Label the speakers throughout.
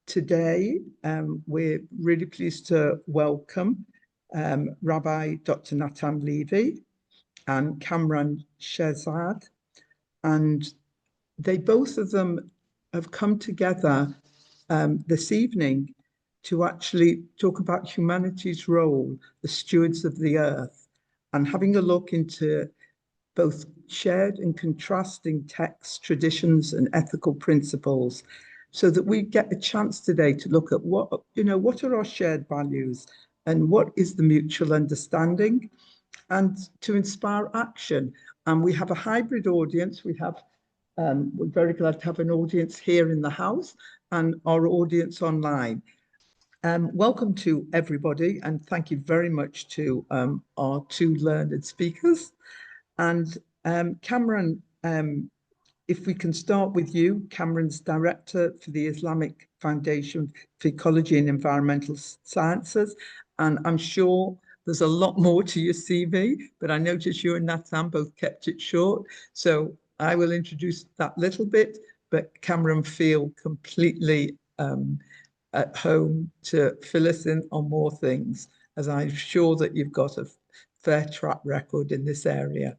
Speaker 1: Today, we're really pleased to welcome Rabbi Dr Natan Levy and Kamran Shezad, and they both of them have come together this evening to actually talk about humanity's role, the stewards of the earth, and having a look into both shared and contrasting texts, traditions, and ethical principles, so that we get a chance today to look at what are our shared values and what is the mutual understanding, and to inspire action. And we have a hybrid audience. We're very glad to have an audience here in the house and our audience online. Welcome to everybody, and thank you very much to our two learned speakers. And Kamran, if we can start with you. Kamran's Director for the Islamic Foundation for Ecology and Environmental Sciences. And I'm sure there's a lot more to your CV, but I noticed you and Natan both kept it short. So I will introduce that little bit, but Kamran, feel completely at home to fill us in on more things, as I'm sure that you've got a fair track record in this area.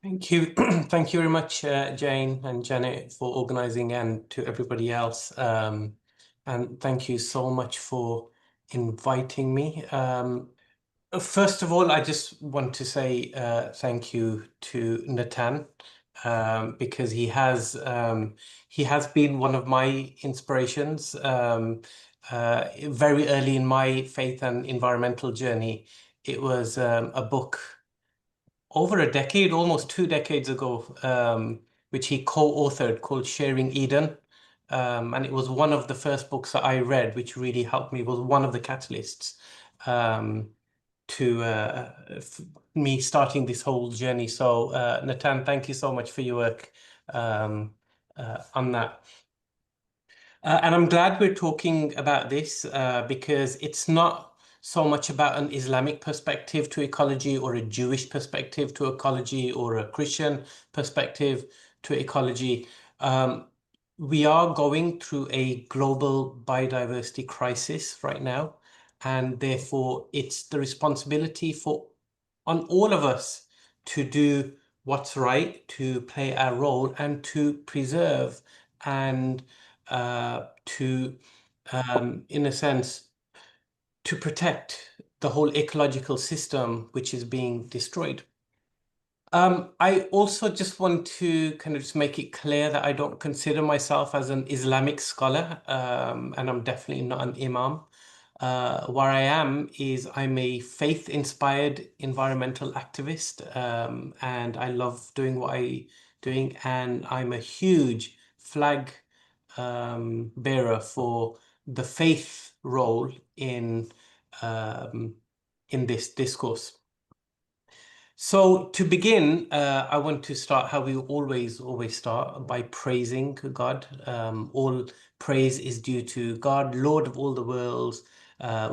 Speaker 2: Thank you. Thank you very much, Jane and Janet, for organizing, and to everybody else. And thank you so much for inviting me. First of all, I just want to say thank you to Natan, because he has been one of my inspirations very early in my faith and environmental journey. It was a book over a decade, almost 2 decades ago, which he co-authored, called Sharing Eden. And it was one of the first books that I read, which really helped me, was one of the catalysts to me starting this whole journey. So Natan, thank you so much for your work on that. And I'm glad we're talking about this because it's not so much about an Islamic perspective to ecology, or a Jewish perspective to ecology, or a Christian perspective to ecology. We are going through a global biodiversity crisis right now, and therefore it's the responsibility on all of us to do what's right, to play our role, and to preserve and in a sense, to protect the whole ecological system, which is being destroyed. I also just want to kind of just make it clear that I don't consider myself as an Islamic scholar, and I'm definitely not an imam. What I am is I'm a faith-inspired environmental activist, and I love doing what I'm doing, and I'm a huge flag bearer for the faith role in this discourse. So to begin, I want to start how we always start, by praising God. All praise is due to God, Lord of all the worlds.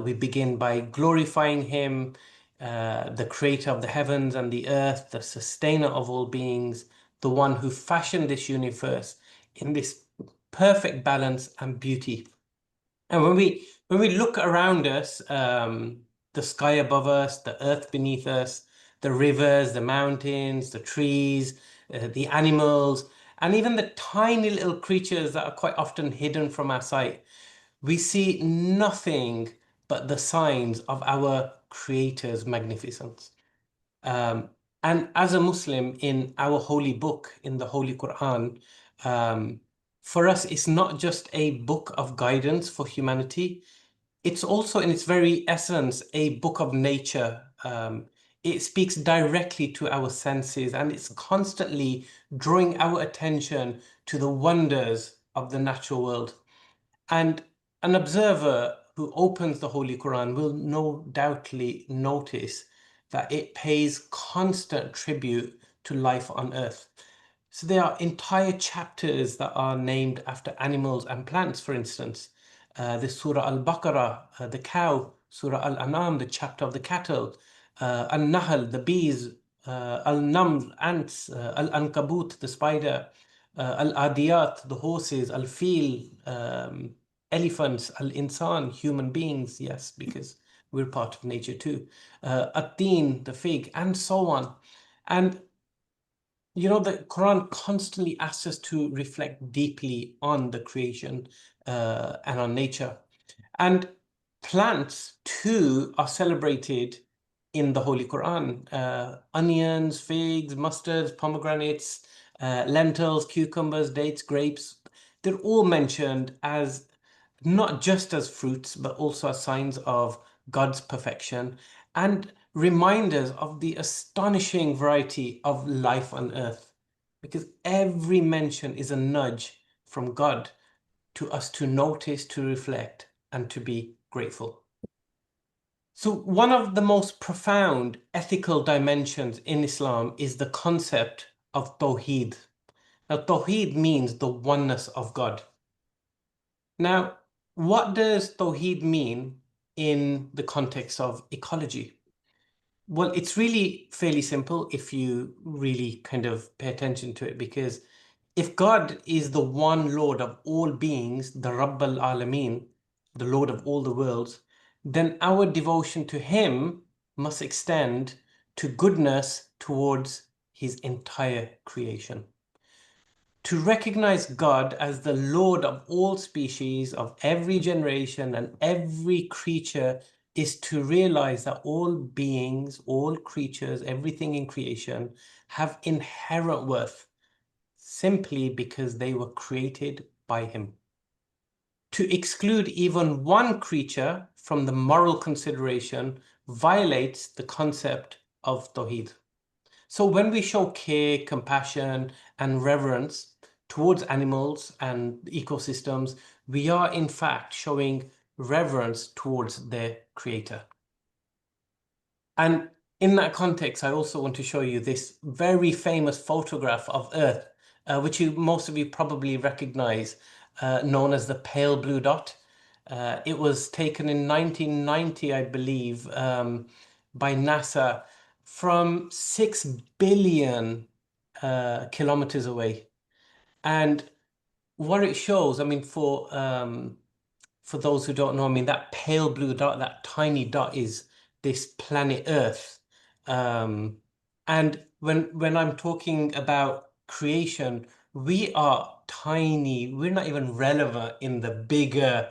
Speaker 2: We begin by glorifying Him, the creator of the heavens and the earth, the sustainer of all beings, the one who fashioned this universe in this perfect balance and beauty. And when we look around us, the sky above us, the earth beneath us, the rivers, the mountains, the trees, the animals, and even the tiny little creatures that are quite often hidden from our sight, we see nothing but the signs of our Creator's magnificence. And as a Muslim, in our holy book, in the Holy Quran, for us, it's not just a book of guidance for humanity. It's also, in its very essence, a book of nature. It speaks directly to our senses, and it's constantly drawing our attention to the wonders of the natural world. And an observer who opens the Holy Quran will no doubtly notice that it pays constant tribute to life on earth. So there are entire chapters that are named after animals and plants, for instance. The Surah Al-Baqarah, the cow, Surah Al-An'am, the chapter of the cattle, Al-Nahl, the bees, Al-Naml, ants, Al-Ankabut, the spider, Al-Adiyat, the horses, Al-Fil, elephants, al-insan, human beings, yes, because we're part of nature too. At-tin, the fig, and so on. And you know, the Quran constantly asks us to reflect deeply on the creation and on nature. And plants too are celebrated in the Holy Quran. Onions, figs, mustards, pomegranates, lentils, cucumbers, dates, grapes, they're all mentioned as not just as fruits, but also as signs of God's perfection and reminders of the astonishing variety of life on earth. Because every mention is a nudge from God to us to notice, to reflect, and to be grateful. So one of the most profound ethical dimensions in Islam is the concept of Tawheed. Now, Tawheed means the oneness of God. Now, what does Tawheed mean in the context of ecology? Well, it's really fairly simple if you really kind of pay attention to it, because if God is the one Lord of all beings, the Rabb al-Alameen, the Lord of all the worlds, then our devotion to Him must extend to goodness towards His entire creation. To recognize God as the Lord of all species, of every generation and every creature, is to realize that all beings, all creatures, everything in creation have inherent worth simply because they were created by Him. To exclude even one creature from the moral consideration violates the concept of Tawheed. So when we show care, compassion, and reverence towards animals and ecosystems, we are in fact showing reverence towards their creator. And in that context, I also want to show you this very famous photograph of Earth, which most of you probably recognize, known as the pale blue dot. It was taken in 1990, I believe, by NASA from 6 billion kilometers away. And what it shows, I mean, for those who don't know, I mean, that pale blue dot, that tiny dot is this planet Earth. And when I'm talking about creation, we are tiny. We're not even relevant in the bigger,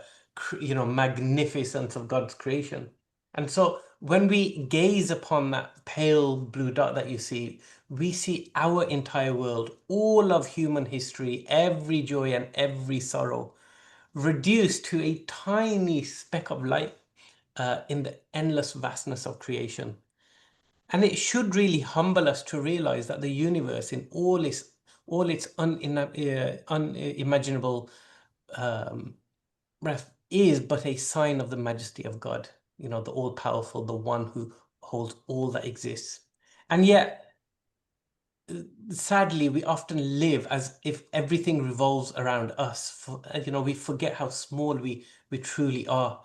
Speaker 2: magnificence of God's creation. And so when we gaze upon that pale blue dot that you see, we see our entire world, all of human history, every joy and every sorrow, reduced to a tiny speck of light in the endless vastness of creation. And it should really humble us to realize that the universe, in all its unimaginable breadth, is but a sign of the majesty of God, the all-powerful, the one who holds all that exists. And yet, sadly, we often live as if everything revolves around us. We forget how small we truly are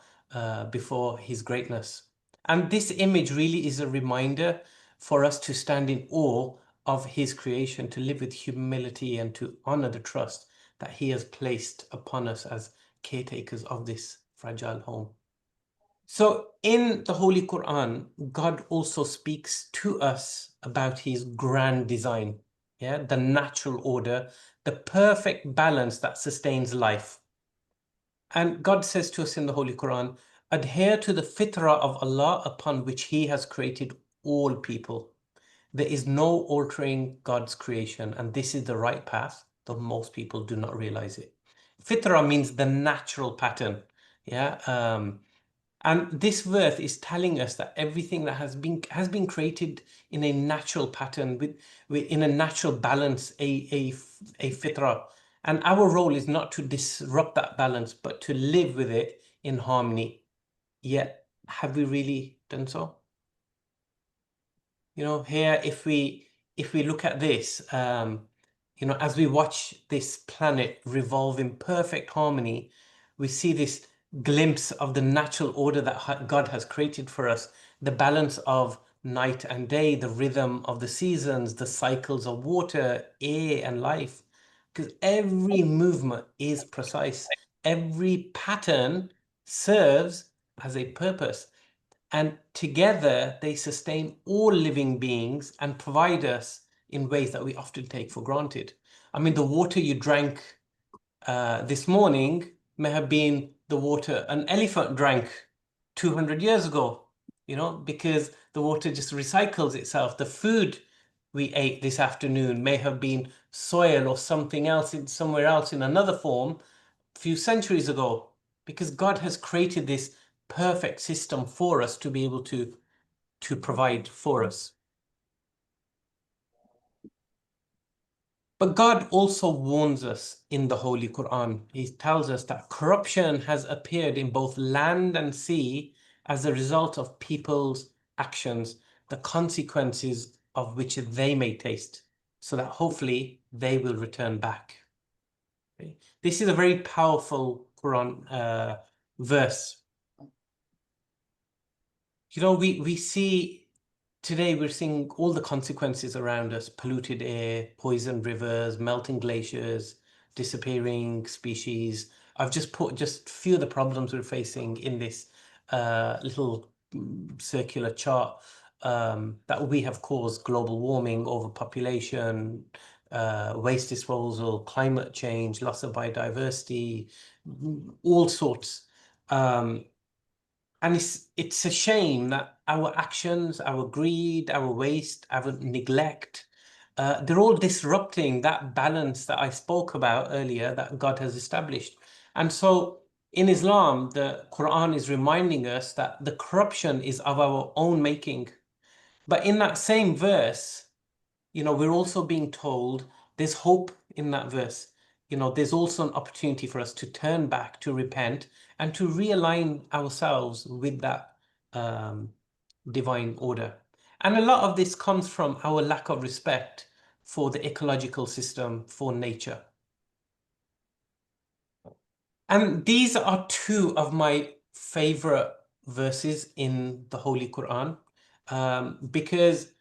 Speaker 2: before His greatness. And this image really is a reminder for us to stand in awe of His creation, to live with humility and to honor the trust that He has placed upon us as caretakers of this fragile home. So in the Holy Quran, God also speaks to us about His grand design, the natural order, the perfect balance that sustains life. And God says to us in the Holy Quran, adhere to the fitrah of Allah upon which He has created all people. There is no altering God's creation, and this is the right path, though most people do not realize it. Fitrah means the natural pattern, and this verse is telling us that everything that has been created in a natural pattern, in a natural balance, a fitrah. And our role is not to disrupt that balance, but to live with it in harmony. Yet, have we really done so? Here, if we look at this, as we watch this planet revolve in perfect harmony, we see this glimpse of the natural order that God has created for us, the balance of night and day, the rhythm of the seasons, the cycles of water, air, and life, because every movement is precise. Every pattern serves as a purpose. And together they sustain all living beings and provide us in ways that we often take for granted. I mean, the water you drank this morning may have been the water an elephant drank 200 years ago, because the water just recycles itself. The food we ate this afternoon may have been soil or something else somewhere else in another form a few centuries ago, because God has created this perfect system for us to be able to provide for us. But God also warns us in the Holy Quran. He tells us that corruption has appeared in both land and sea as a result of people's actions, the consequences of which they may taste, so that hopefully they will return back. Okay. This is a very powerful Quran verse. We see today, we're seeing all the consequences around us: polluted air, poisoned rivers, melting glaciers, disappearing species. I've just put a few of the problems we're facing in this little circular chart that we have caused: global warming, overpopulation, waste disposal, climate change, loss of biodiversity, all sorts. And it's a shame that our actions, our greed, our waste, our neglect, they're all disrupting that balance that I spoke about earlier that God has established. And so in Islam, the Quran is reminding us that the corruption is of our own making. But in that same verse, we're also being told there's hope in that verse. There's also an opportunity for us to turn back, to repent, and to realign ourselves with that divine order. And a lot of this comes from our lack of respect for the ecological system, for nature. And these are two of my favorite verses in the Holy Quran, because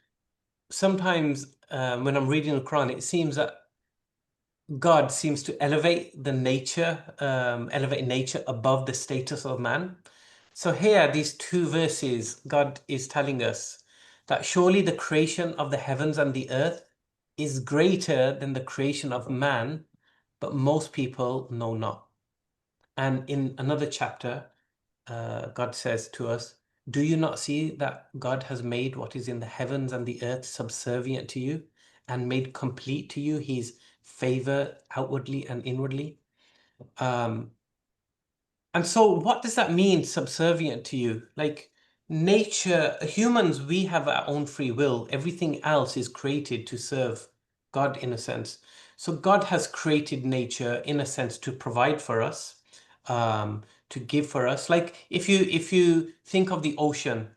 Speaker 2: sometimes when I'm reading the Quran, it seems that God seems to elevate nature above the status of man. So here, these two verses, God is telling us that surely the creation of the heavens and the earth is greater than the creation of man, but most people know not. And in another chapter, God says to us, do you not see that God has made what is in the heavens and the earth subservient to you and made complete to you his favor outwardly and inwardly? And so what does that mean, subservient to you? Like nature, humans, we have our own free will. Everything else is created to serve God in a sense. So God has created nature in a sense to provide for us, to give for us. Like if you think of the ocean,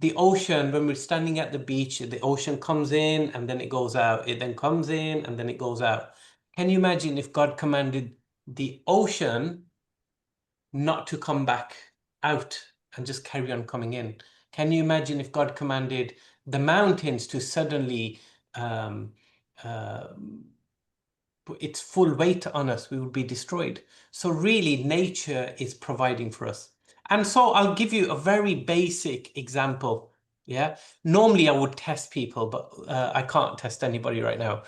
Speaker 2: when we're standing at the beach, the ocean comes in and then it goes out. It then comes in and then it goes out. Can you imagine if God commanded the ocean not to come back out and just carry on coming in? Can you imagine if God commanded the mountains to suddenly put its full weight on us? We would be destroyed. So really, nature is providing for us. And so I'll give you a very basic example. Yeah, normally I would test people, but I can't test anybody right now,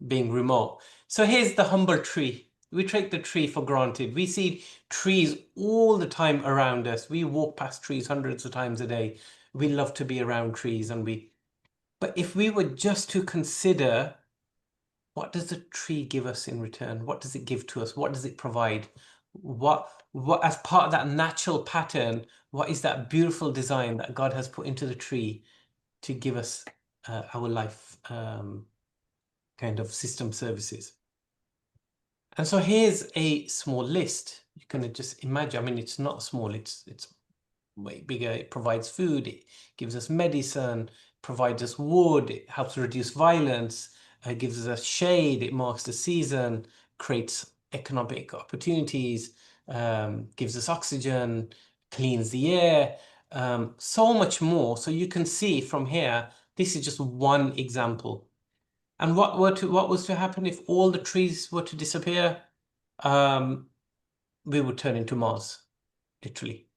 Speaker 2: being remote. So here's the humble tree. We take the tree for granted. We see trees all the time around us. We walk past trees hundreds of times a day. We love to be around trees, but if we were just to consider, what does the tree give us in return? What does it give to us? What does it provide? What as part of that natural pattern, what is that beautiful design that God has put into the tree to give us our life kind of system services? And so here's a small list. You can just imagine, I mean, it's not small, it's way bigger. It provides food, it gives us medicine, provides us wood, it helps reduce violence, it gives us shade, it marks the season, creates economic opportunities, gives us oxygen, cleans the air, so much more. So you can see from here, this is just one example. And what was to happen if all the trees were to disappear? we would turn into Mars, literally.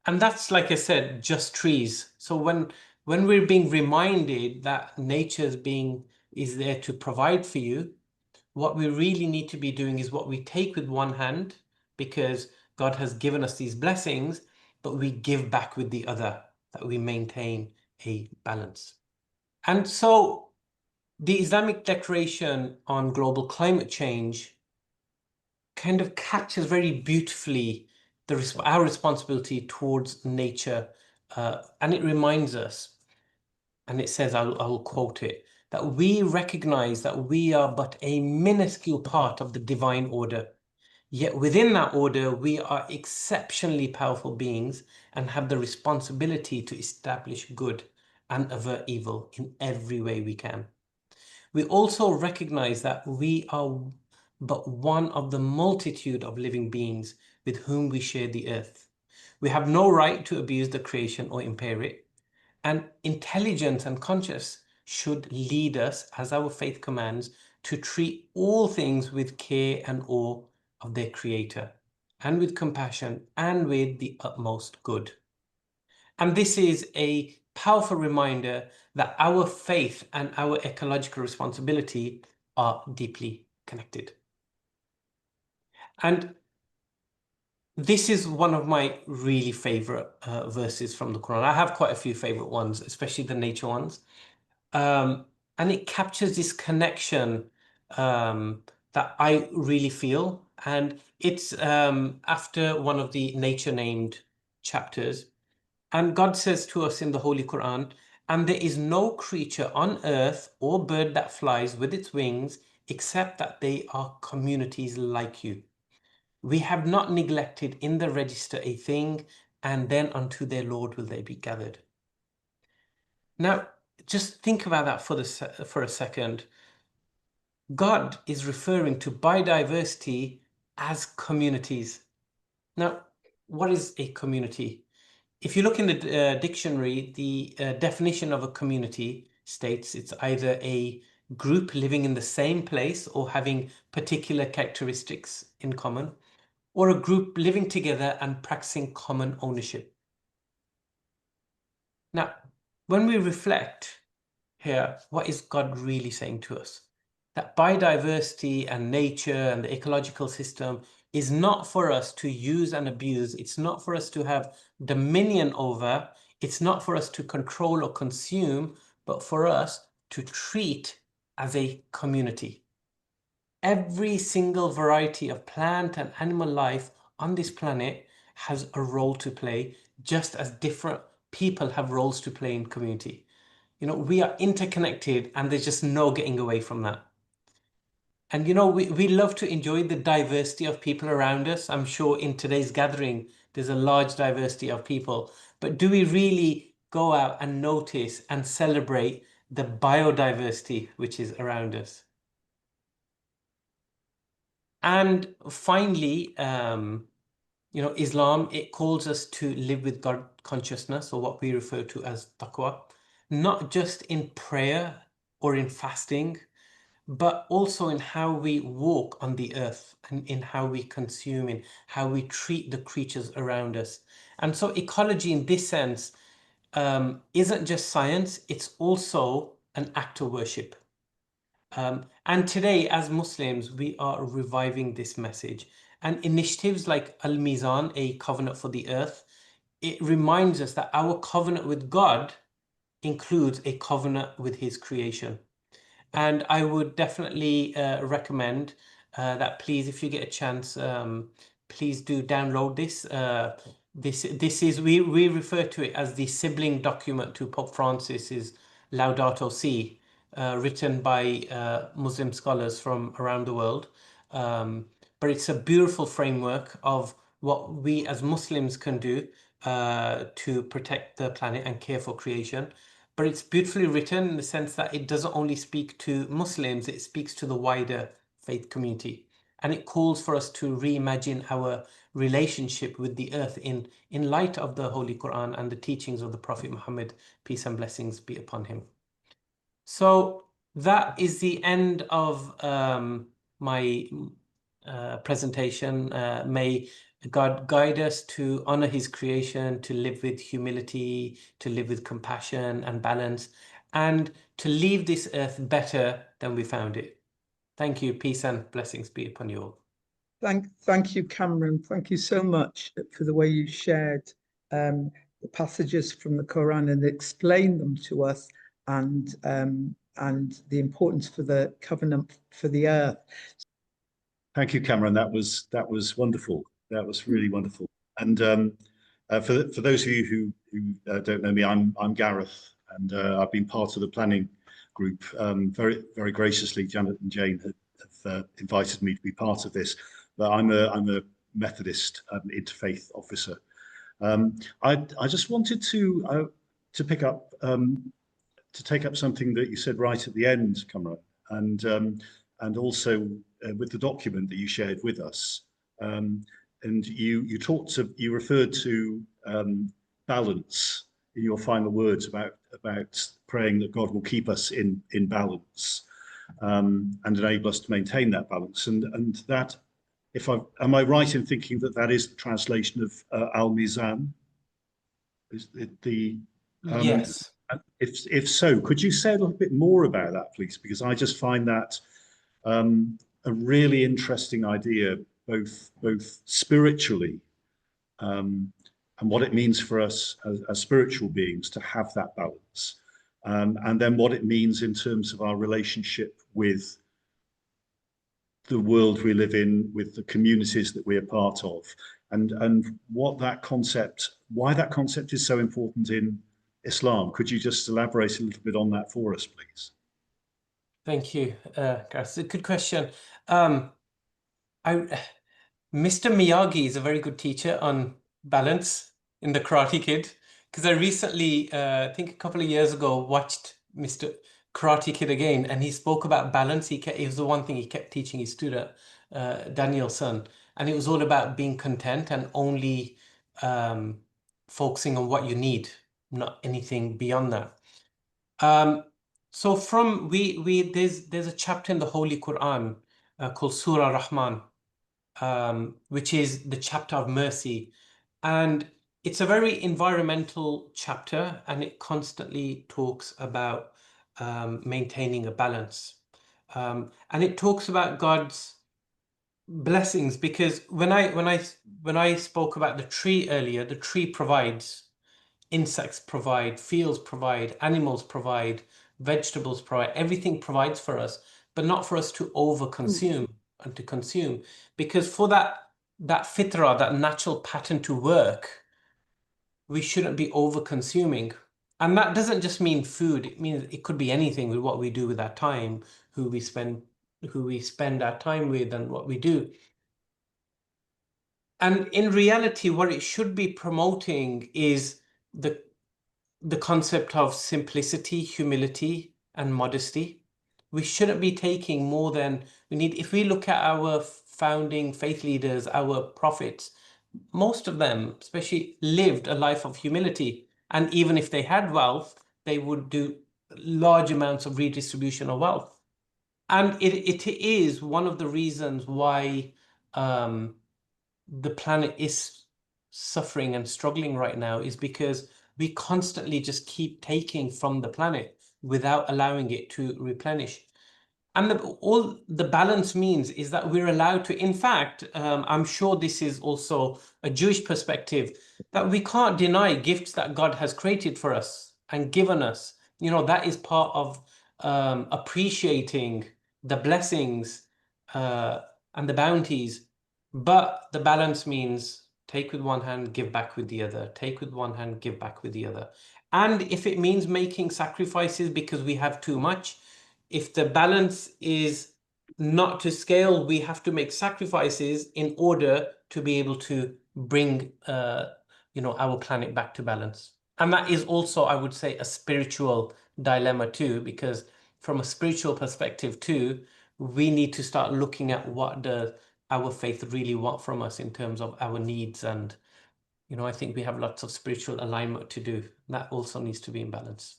Speaker 2: And that's, like I said, just trees. So when we're being reminded that nature is there to provide for you, what we really need to be doing is what we take with one hand, because God has given us these blessings, but we give back with the other, that we maintain a balance. And so the Islamic Declaration on Global Climate Change kind of captures very beautifully our responsibility towards nature, and it reminds us, and it says, I'll quote it, that we recognize that we are but a minuscule part of the divine order, yet within that order we are exceptionally powerful beings and have the responsibility to establish good and avert evil in every way we can. We also recognize that we are but one of the multitude of living beings with whom we share the earth. We have no right to abuse the creation or impair it, and intelligence and conscience should lead us, as our faith commands, to treat all things with care and awe of their creator, and with compassion and with the utmost good. And this is a powerful reminder that our faith and our ecological responsibility are deeply connected. And this is one of my really favorite verses from the Quran. I have quite a few favorite ones, especially the nature ones. And it captures this connection that I really feel. And it's after one of the nature named chapters. And God says to us in the Holy Quran, "And there is no creature on earth or bird that flies with its wings, except that they are communities like you. We have not neglected in the register a thing, and then unto their Lord will they be gathered." Now, just think about that for a second. God is referring to biodiversity as communities. Now, what is a community? If you look in the dictionary, the definition of a community states it's either a group living in the same place or having particular characteristics in common, or a group living together and practicing common ownership. Now, when we reflect here, what is God really saying to us? That biodiversity and nature and the ecological system is not for us to use and abuse. It's not for us to have dominion over. It's not for us to control or consume, but for us to treat as a community. Every single variety of plant and animal life on this planet has a role to play, just as different people have roles to play in community. You know, we are interconnected, and there's just no getting away from that. And you know, we love to enjoy the diversity of people around us. I'm sure in today's gathering, there's a large diversity of people. But do we really go out and notice and celebrate the biodiversity which is around us? And finally, you know, Islam, it calls us to live with God consciousness, or what we refer to as taqwa, not just in prayer or in fasting, but also in how we walk on the earth and in how we consume, in how we treat the creatures around us. And so ecology in this sense isn't just science, it's also an act of worship. And today, as Muslims, we are reviving this message. And initiatives like Al-Mizan, a covenant for the earth, it reminds us that our covenant with God includes a covenant with his creation. And I would definitely recommend that, please, if you get a chance, please do download this. This is, we refer to it as the sibling document to Pope Francis's Laudato Si, written by Muslim scholars from around the world. But it's a beautiful framework of what we as Muslims can do to protect the planet and care for creation. But it's beautifully written in the sense that it doesn't only speak to Muslims, it speaks to the wider faith community. And it calls for us to reimagine our relationship with the earth in light of the Holy Quran and the teachings of the Prophet Muhammad, peace and blessings be upon him. So that is the end of my presentation. May God guide us to honor his creation, to live with humility, to live with compassion and balance, and to leave this earth better than we found it. Thank you. Peace and blessings be upon you all.
Speaker 1: Thank you, Kamran. Thank you so much for the way you shared the passages from the Quran and explained them to us, and the importance for the covenant for the earth.
Speaker 3: Thank you, Kamran. That was wonderful. That was really wonderful. And for those of you who don't know me, I'm Gareth, and I've been part of the planning group. Very graciously, Janet and Jane have invited me to be part of this. But I'm a Methodist interfaith officer. I just wanted to pick up to take up something that you said right at the end, Kamran, and also with the document that you shared with us. And you referred to balance in your final words about praying that God will keep us in balance and enable us to maintain that balance. And that, am I right in thinking that that is the translation of Al-Mizan? Is it the
Speaker 2: Yes.
Speaker 3: If so, could you say a little bit more about that, please? Because I just find that a really interesting idea, both spiritually and what it means for us as spiritual beings to have that balance, and then what it means in terms of our relationship with the world we live in, with the communities that we are part of, and what that concept, why that concept is so important in Islam. Could you just elaborate a little bit on that for us, please?
Speaker 2: Thank you, Gareth. It's a good question. Mr. Miyagi is a very good teacher on balance in The Karate Kid, because I recently, I think a couple of years ago, watched Mr. Karate Kid again, and he spoke about balance. It was the one thing he kept teaching his student, Daniel's son, and it was all about being content and only focusing on what you need, not anything beyond that. So there's a chapter in the Holy Quran called Surah Rahman, which is the chapter of mercy, and it's a very environmental chapter, and it constantly talks about maintaining a balance, and it talks about God's blessings, because when I spoke about the tree earlier, the tree provides, insects provide, fields provide, animals provide, vegetables provide, everything provides for us, but not for us to overconsume and to consume, because for that fitrah, that natural pattern to work, we shouldn't be over-consuming. And that doesn't just mean food. It means it could be anything with what we do with our time, who we spend our time with, and what we do. And in reality, what it should be promoting is the concept of simplicity, humility, and modesty. We shouldn't be taking more than we need. If we look at our founding faith leaders, our prophets, most of them especially lived a life of humility. And even if they had wealth, they would do large amounts of redistribution of wealth. And it is one of the reasons why the planet is suffering and struggling right now, is because we constantly just keep taking from the planet without allowing it to replenish. And all the balance means is that we're allowed to, in fact, I'm sure this is also a Jewish perspective, that we can't deny gifts that God has created for us and given us. You know, that is part of appreciating the blessings and the bounties. But the balance means take with one hand, give back with the other. Take with one hand, give back with the other. And if it means making sacrifices because we have too much, if the balance is not to scale, we have to make sacrifices in order to be able to bring our planet back to balance. And that is also, I would say, a spiritual dilemma too, because from a spiritual perspective too, we need to start looking at what our faith really want from us in terms of our needs. And I think we have lots of spiritual alignment to do. That also needs to be in balance.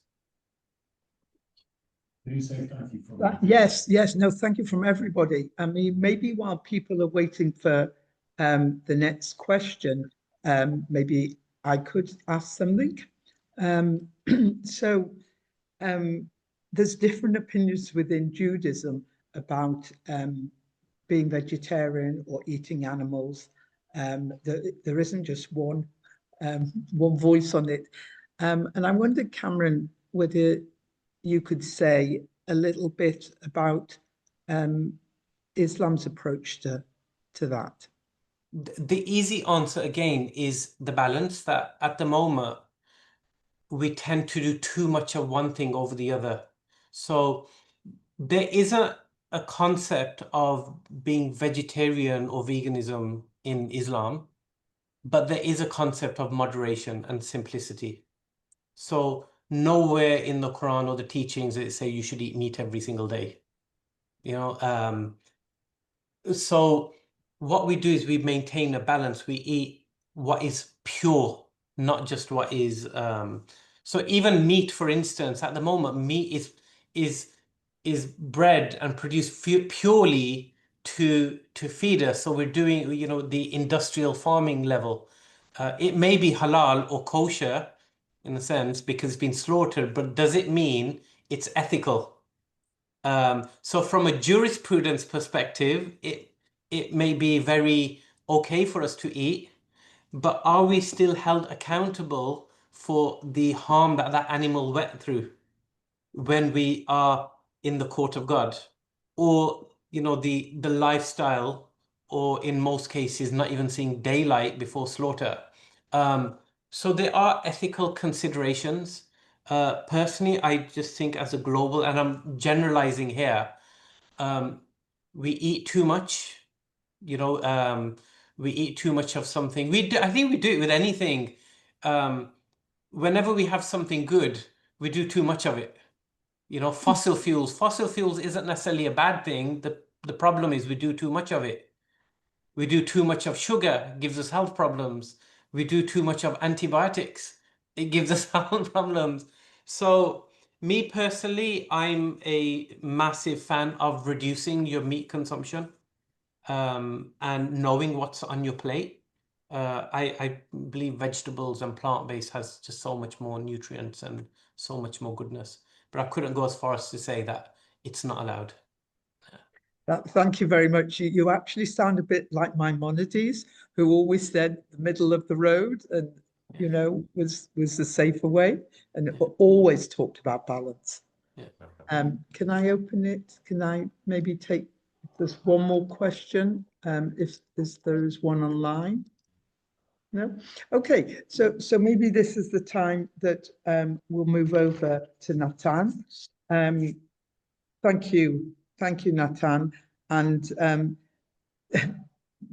Speaker 3: Can you say thank you from
Speaker 1: Yes, yes, no, thank you from everybody. I mean, maybe while people are waiting for the next question, maybe I could ask something. So there's different opinions within Judaism about being vegetarian or eating animals. There isn't just one voice on it. And I wondered, Kamran, whether you could say a little bit about Islam's approach to that.
Speaker 2: The easy answer again is the balance, that at the moment we tend to do too much of one thing over the other. So there isn't a concept of being vegetarian or veganism in Islam, but there is a concept of moderation and simplicity. So nowhere in the Quran or the teachings it say you should eat meat every single day. So what we do is we maintain a balance. We eat what is pure, not just what is. So even meat, for instance, at the moment, meat is bred and produced purely to feed us. So we're doing, the industrial farming level. It may be halal or kosher in a sense because it's been slaughtered, but does it mean it's ethical? So from a jurisprudence perspective, it may be very okay for us to eat, but are we still held accountable for the harm that that animal went through when we are in the court of God? Or, the lifestyle, or in most cases, not even seeing daylight before slaughter. So there are ethical considerations. Personally, I just think as a global, and I'm generalizing here, we eat too much, we eat too much of something. I think we do it with anything. Whenever we have something good, we do too much of it. Fossil fuels isn't necessarily a bad thing. The problem is we do too much of it. We do too much of sugar, gives us health problems. We do too much of antibiotics, it gives us health problems. So me personally, I'm a massive fan of reducing your meat consumption and knowing what's on your plate. I believe vegetables and plant-based has just so much more nutrients and so much more goodness. But I couldn't go as far as to say that it's not allowed.
Speaker 1: Thank you very much. You actually sound a bit like Maimonides, who always said the middle of the road and, was the safer way, and always talked about balance.
Speaker 2: Yeah.
Speaker 1: Can I open it? Can I maybe take this one more question? If there is one online? No? Okay, so maybe this is the time that we'll move over to Natan. Thank you, Natan. And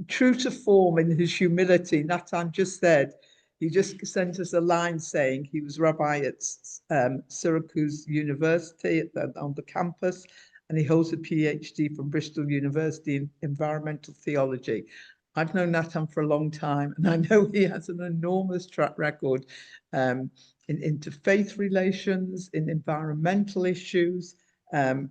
Speaker 1: true to form in his humility, Natan just said, he just sent us a line saying he was rabbi at Syracuse University on the campus, and he holds a PhD from Bristol University in environmental theology. I've known Natan for a long time, and I know he has an enormous track record in interfaith relations, in environmental issues, and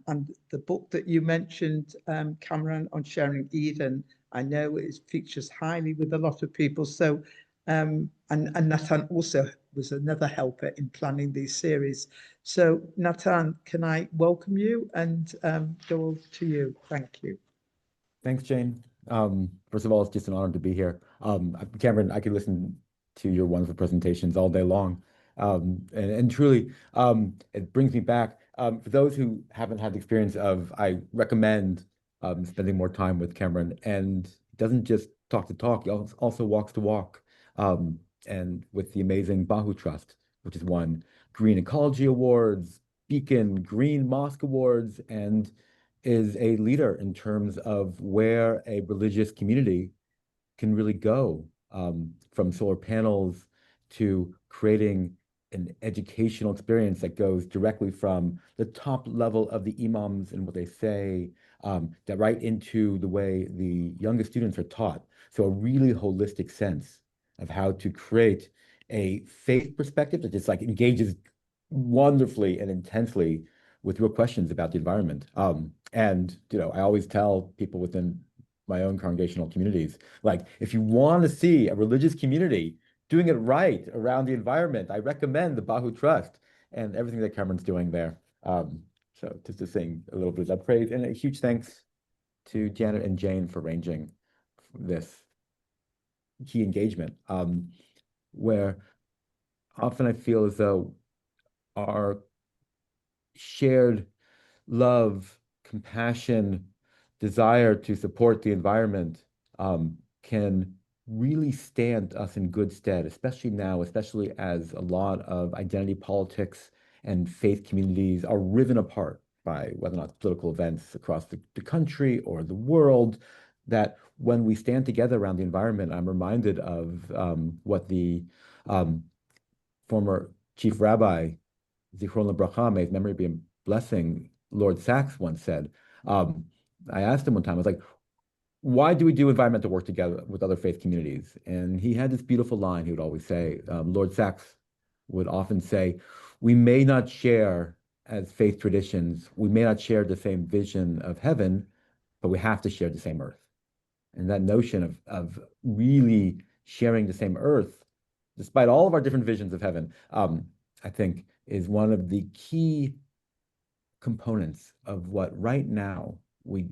Speaker 1: the book that you mentioned, Kamran, on sharing Eden, I know it features highly with a lot of people. So, and Natan also was another helper in planning these series. So, Natan, can I welcome you and go over to you? Thank you.
Speaker 4: Thanks, Jane. First of all, it's just an honor to be here. Kamran, I could listen to your wonderful presentations all day long. And truly, it brings me back. For those who haven't had the experience of, I recommend spending more time with Kamran. And he doesn't just talk the talk, he also walks the walk. And with the amazing Bahu Trust, which has won Green Ecology Awards, Beacon Green Mosque Awards, and is a leader in terms of where a religious community can really go, from solar panels to creating an educational experience that goes directly from the top level of the imams and what they say, that right into the way the youngest students are taught. So a really holistic sense of how to create a faith perspective that just like engages wonderfully and intensely with real questions about the environment. And I always tell people within my own congregational communities, like, if you want to see a religious community doing it right around the environment, I recommend the Bahu Trust and everything that Kamran's doing there. So just to sing a little bit of that praise, and a huge thanks to Janet and Jane for arranging this key engagement, where often I feel as though our shared love, compassion, desire to support the environment can really stand us in good stead, especially now, especially as a lot of identity politics and faith communities are riven apart by whether or not political events across the country or the world, that when we stand together around the environment, I'm reminded of what the former chief rabbi, Zichron LeBracha, may his memory be a blessing, Lord Sachs once said. I asked him one time, I was like, why do we do environmental work together with other faith communities? And he had this beautiful line he would always say. Lord Sachs would often say, we may not share as faith traditions, we may not share the same vision of heaven, but we have to share the same earth. And that notion of really sharing the same earth, despite all of our different visions of heaven, I think is one of the key components of what right now we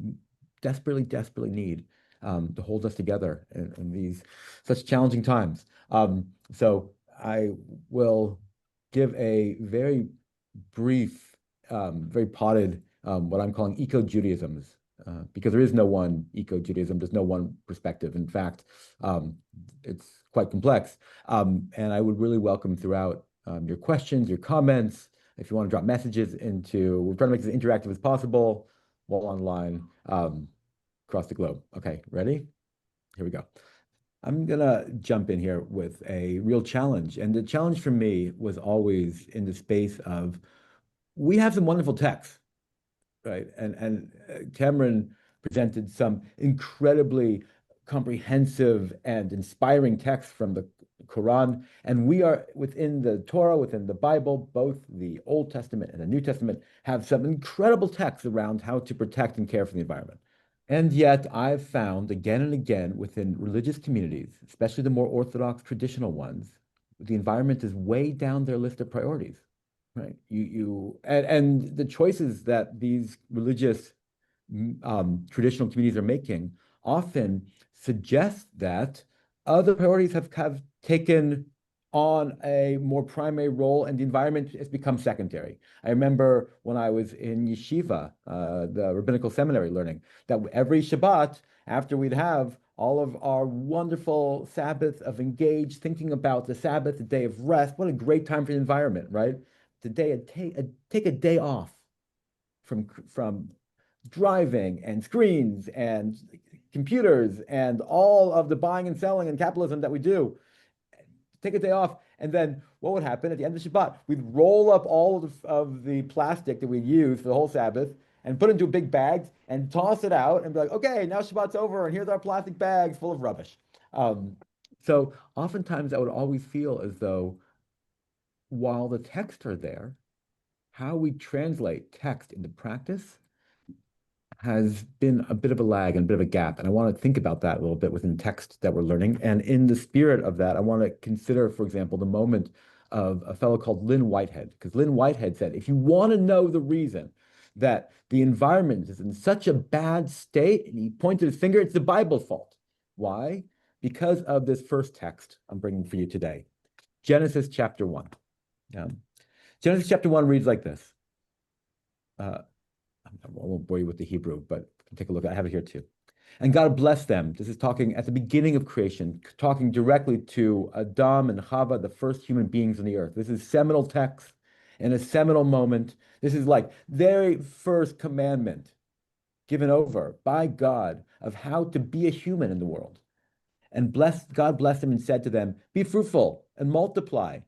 Speaker 4: desperately, desperately need to hold us together in these such challenging times. So I will give a very brief, very potted, what I'm calling eco-Judaisms, because there is no one eco-Judaism, there's no one perspective. In fact, it's quite complex. And I would really welcome throughout your questions, your comments, if you want to drop messages into, we're trying to make this as interactive as possible while online across the globe. Okay, ready? Here we go. I'm gonna jump in here with a real challenge. And the challenge for me was always in the space of, we have some wonderful texts, right? And Kamran presented some incredibly comprehensive and inspiring texts from the Quran, and we are within the Torah, within the Bible, both the Old Testament and the New Testament have some incredible texts around how to protect and care for the environment. And yet I've found again and again within religious communities, especially the more Orthodox traditional ones, the environment is way down their list of priorities, right? And the choices that these religious traditional communities are making often suggest that other priorities have taken on a more primary role and the environment has become secondary. I remember when I was in yeshiva, the rabbinical seminary, learning that every Shabbat, after we'd have all of our wonderful Sabbath of engaged, thinking about the Sabbath, the day of rest, what a great time for the environment, right? Today, take a day off from driving and screens and computers and all of the buying and selling and capitalism that we do. Take a day off, and then what would happen at the end of Shabbat? We'd roll up all of the plastic that we'd used for the whole Sabbath and put it into big bags and toss it out and be like, okay, now Shabbat's over, and here's our plastic bags full of rubbish. So oftentimes I would always feel as though while the texts are there, how we translate text into practice has been a bit of a lag and a bit of a gap. And I want to think about that a little bit within text that we're learning. And in the spirit of that, I want to consider, for example, the moment of a fellow called Lynn Whitehead, because Lynn Whitehead said, if you want to know the reason that the environment is in such a bad state, and he pointed his finger, it's the Bible's fault. Why? Because of this first text I'm bringing for you today, Genesis chapter 1. Genesis chapter 1 reads like this. I won't bore you with the Hebrew, but take a look. I have it here too. And God blessed them. This is talking at the beginning of creation, talking directly to Adam and Chava, the first human beings on the earth. This is seminal text and a seminal moment. This is like their first commandment given over by God of how to be a human in the world. And God blessed them and said to them, be fruitful and multiply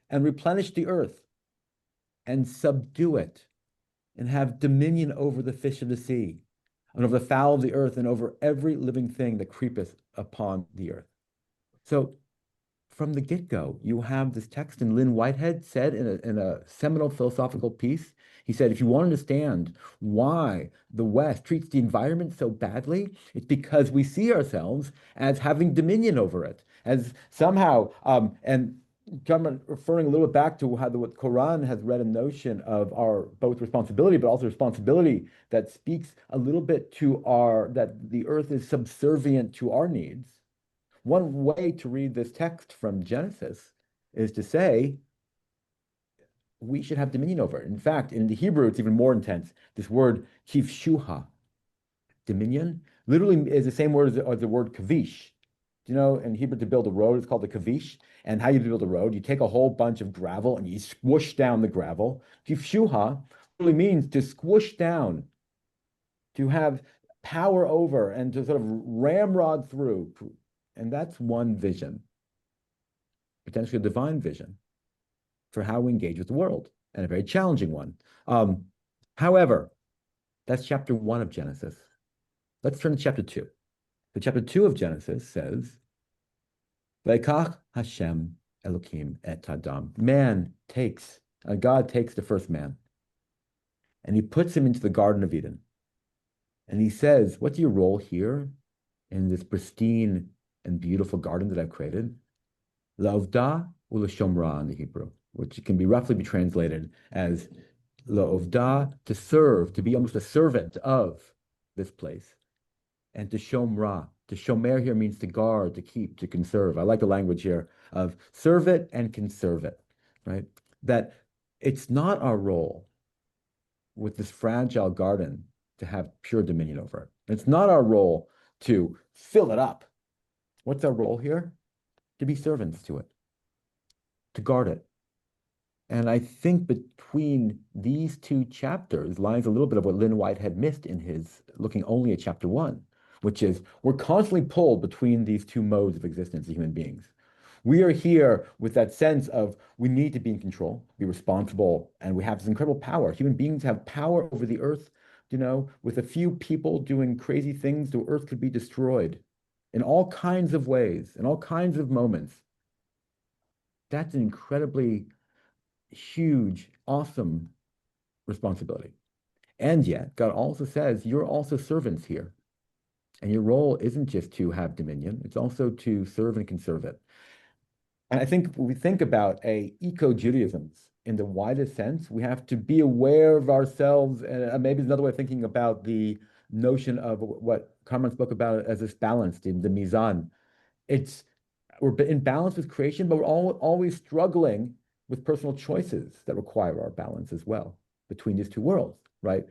Speaker 4: and replenish the earth and subdue it, and have dominion over the fish of the sea, and over the fowl of the earth, and over every living thing that creepeth upon the earth. So from the get-go. You have this text, and Lynn Whitehead said in a seminal philosophical piece, he said, if you want to understand why the West treats the environment so badly, it's because we see ourselves as having dominion over it, as somehow, and Kamran, referring a little bit back to how the Quran has read a notion of our both responsibility, but also responsibility that speaks a little bit to that the earth is subservient to our needs. One way to read this text from Genesis is to say, we should have dominion over it. In fact, in the Hebrew, it's even more intense. This word, kivshuha, dominion, literally is the same word as the word kavish. You know, in Hebrew, to build a road, it's called the kavish. And how you build a road, you take a whole bunch of gravel and you squish down the gravel. Kivshuha really means to squish down, to have power over, and to sort of ramrod through. And that's one vision, potentially a divine vision for how we engage with the world, and a very challenging one. However, that's chapter 1 of Genesis. Let's turn to chapter 2. So chapter 2 of Genesis says, Vayikach Hashem Elokim et Adam. God takes the first man, and he puts him into the Garden of Eden. And he says, what's your role here in this pristine and beautiful garden that I've created? La'ovda u'l'shomra in the Hebrew, which can be roughly be translated as la'ovda, to serve, to be almost a servant of this place, and to shomra. To shomer here means to guard, to keep, to conserve. I like the language here of serve it and conserve it, right? That it's not our role with this fragile garden to have pure dominion over it. It's not our role to fill it up. What's our role here? To be servants to it, to guard it. And I think between these two chapters lies a little bit of what Lynn Whitehead missed in his looking only at chapter 1, which is we're constantly pulled between these two modes of existence as human beings. We are here with that sense of we need to be in control, be responsible, and we have this incredible power. Human beings have power over the earth. You know, with a few people doing crazy things, the earth could be destroyed in all kinds of ways, in all kinds of moments. That's an incredibly huge, awesome responsibility. And yet, God also says, you're also servants here. And your role isn't just to have dominion, it's also to serve and conserve it. And I think when we think about eco-Judaism in the widest sense, we have to be aware of ourselves. And maybe another way of thinking about the notion of what Kamran spoke about as this balance, the mizan. We're in balance with creation, but we're always struggling with personal choices that require our balance as well between these two worlds, right?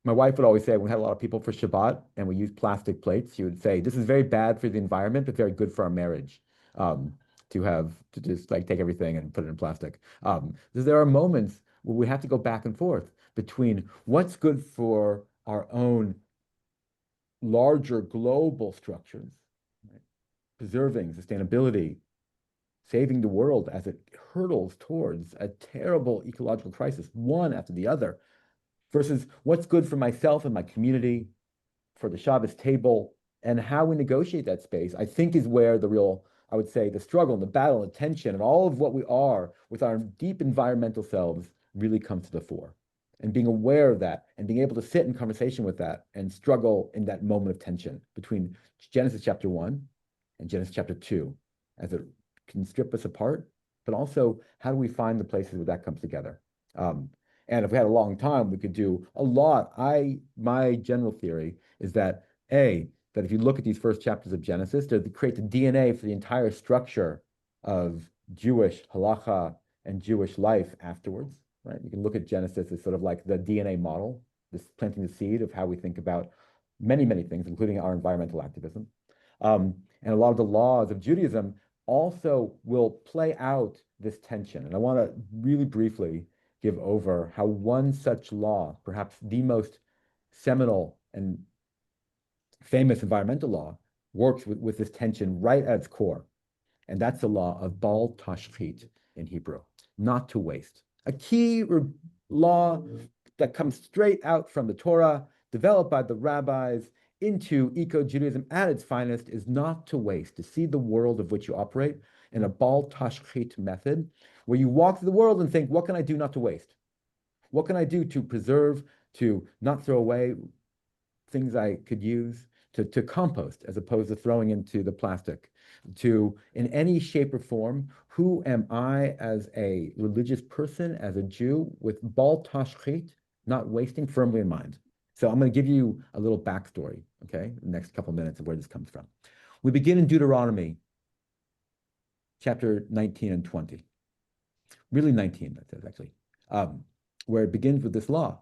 Speaker 4: My wife would always say, when we had a lot of people for Shabbat and we used plastic plates, she would say, this is very bad for the environment, but very good for our marriage, to just like take everything and put it in plastic. There are moments where we have to go back and forth between what's good for our own larger global structures, right? Preserving sustainability, saving the world as it hurtles towards a terrible ecological crisis, one after the other, versus what's good for myself and my community, for the Shabbos table, and how we negotiate that space, I think is where the real, I would say, the struggle and the battle and tension and all of what we are with our deep environmental selves really comes to the fore. And being aware of that and being able to sit in conversation with that and struggle in that moment of tension between Genesis chapter 1 and Genesis chapter 2, as it can strip us apart, but also how do we find the places where that comes together? And if we had a long time, we could do a lot. My general theory is that that if you look at these first chapters of Genesis, they create the DNA for the entire structure of Jewish halacha and Jewish life afterwards, right? You can look at Genesis as sort of like the DNA model, this planting the seed of how we think about many, many things, including our environmental activism. And a lot of the laws of Judaism also will play out this tension. And I want to really briefly give over how one such law, perhaps the most seminal and famous environmental law, works with this tension right at its core. And that's the law of bal tashchit in Hebrew, not to waste. A key law that comes straight out from the Torah, developed by the rabbis. into eco-Judaism at its finest is not to waste, to see the world of which you operate in a bal tashchit method, where you walk through the world and think, what can I do not to waste? What can I do to preserve, to not throw away things I could use, to compost as opposed to throwing into the plastic, to, in any shape or form, who am I as a religious person, as a Jew, with bal tashchit, not wasting, firmly in mind. So I'm going to give you a little backstory, okay, the next couple of minutes of where this comes from. We begin in Deuteronomy, chapter 19 and 20. Really 19, that says, actually, where it begins with this law.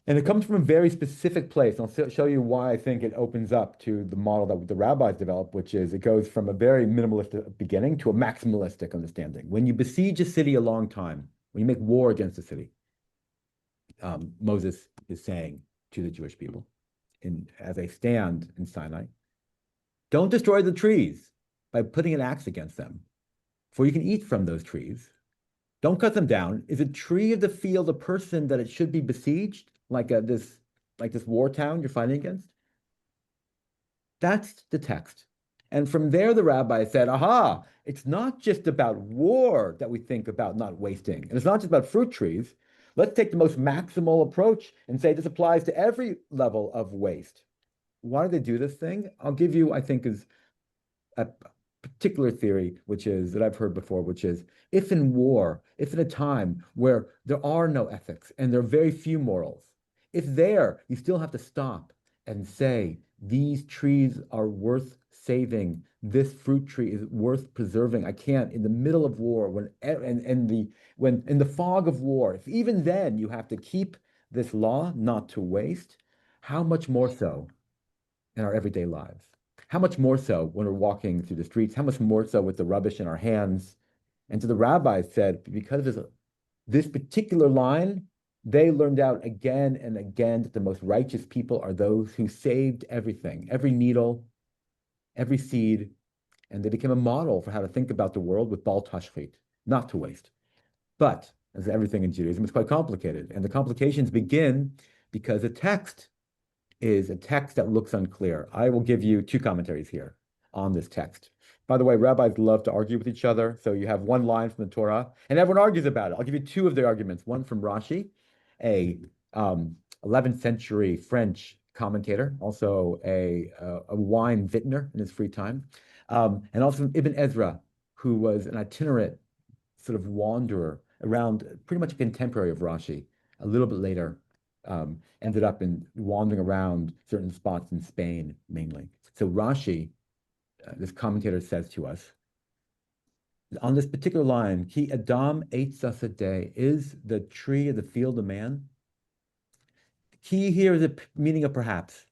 Speaker 4: And it comes from a very specific place. And I'll show you why I think it opens up to the model that the rabbis developed, which is it goes from a very minimalistic beginning to a maximalistic understanding. When you besiege a city a long time, when you make war against a city, Moses is saying to the Jewish people, as they stand in Sinai, don't destroy the trees by putting an axe against them, for you can eat from those trees. Don't cut them down. Is a tree of the field a person that it should be besieged, like this war town you're fighting against? That's the text. And from there, the rabbi said, aha, it's not just about war that we think about not wasting. And it's not just about fruit trees. Let's take the most maximal approach and say this applies to every level of waste. Why do they do this thing? I'll give you, I think, is a particular theory, which is that I've heard before, which is if in war, if in a time where there are no ethics and there are very few morals, if there you still have to stop and say these trees are worth saving, this fruit tree is worth preserving. I can't, in the middle of war, when in the fog of war, if even then you have to keep this law not to waste, how much more so in our everyday lives? How much more so when we're walking through the streets? How much more so with the rubbish in our hands? And so the rabbis said, because of this particular line, they learned out again and again that the most righteous people are those who saved everything, every needle, every seed, and they became a model for how to think about the world with bal tashchit, not to waste. But, as everything in Judaism, it's quite complicated. And the complications begin because the text is a text that looks unclear. I will give you two commentaries here on this text. By the way, rabbis love to argue with each other. So you have one line from the Torah, and everyone argues about it. I'll give you two of their arguments. One from Rashi, a 11th century French commentator, also a wine vintner in his free time, and also Ibn Ezra, who was an itinerant sort of wanderer around, pretty much a contemporary of Rashi, a little bit later. Ended up in wandering around certain spots in Spain, mainly. So Rashi, this commentator, says to us, on this particular line, Ki Adam Eitz Hasadeh, is the tree of the field a man? Ki here is a meaning of perhaps.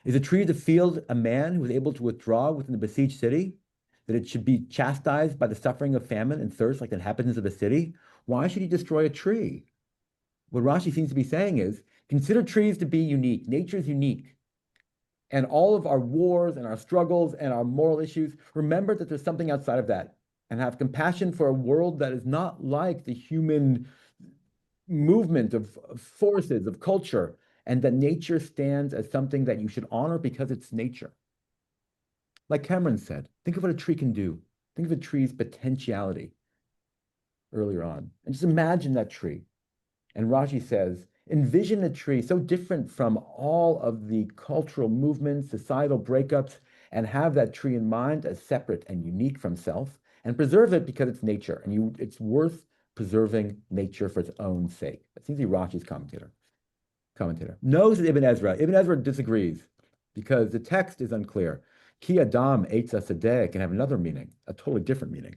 Speaker 4: Is a tree of the field a man who is able to withdraw within the besieged city? That it should be chastised by the suffering of famine and thirst like the inhabitants of the city? Why should he destroy a tree? What Rashi seems to be saying is, consider trees to be unique. Nature is unique. And all of our wars and our struggles and our moral issues, remember that there's something outside of that. And have compassion for a world that is not like the human movement of forces, of culture. And that nature stands as something that you should honor because it's nature. Like Kamran said, think of what a tree can do. Think of a tree's potentiality earlier on. And just imagine that tree. And Rashi says, envision a tree so different from all of the cultural movements, societal breakups, and have that tree in mind as separate and unique from self, and preserve it because it's nature, and it's worth preserving nature for its own sake. That seems to be Rashi's commentator. Knows Ibn Ezra. Ibn Ezra disagrees because the text is unclear. Ki Adam Eitz Hasadeh can have another meaning, a totally different meaning.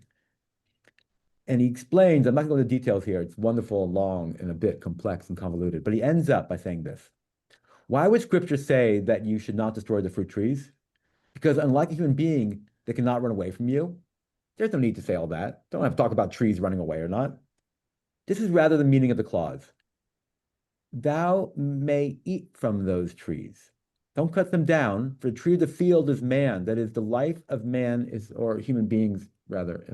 Speaker 4: And he explains, I'm not going to go into details here, it's wonderful and long and a bit complex and convoluted, but he ends up by saying this. Why would scripture say that you should not destroy the fruit trees? Because unlike a human being that cannot run away from you, there's no need to say all that. Don't have to talk about trees running away or not. This is rather the meaning of the clause. Thou may eat from those trees. Don't cut them down, for the tree of the field is man. That is, the life of man is, or human beings rather,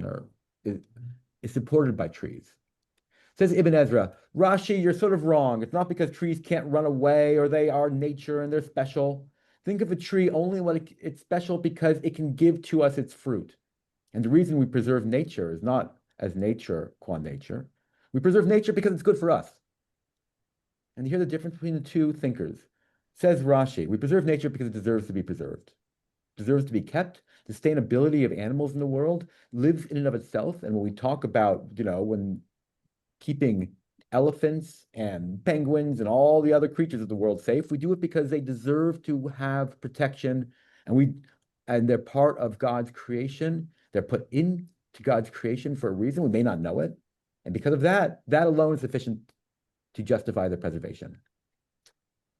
Speaker 4: is supported by trees. Says Ibn Ezra, Rashi, you're sort of wrong. It's not because trees can't run away or they are nature and they're special. Think of a tree only when it's special because it can give to us its fruit. And the reason we preserve nature is not as nature qua nature. We preserve nature because it's good for us. And here's the difference between the two thinkers. Says Rashi, we preserve nature because it deserves to be preserved. It deserves to be kept. The sustainability of animals in the world lives in and of itself. And when we talk about, when keeping elephants and penguins and all the other creatures of the world safe, we do it because they deserve to have protection, and they're part of God's creation. They're put into God's creation for a reason. We may not know it. And because of that alone is sufficient to justify their preservation.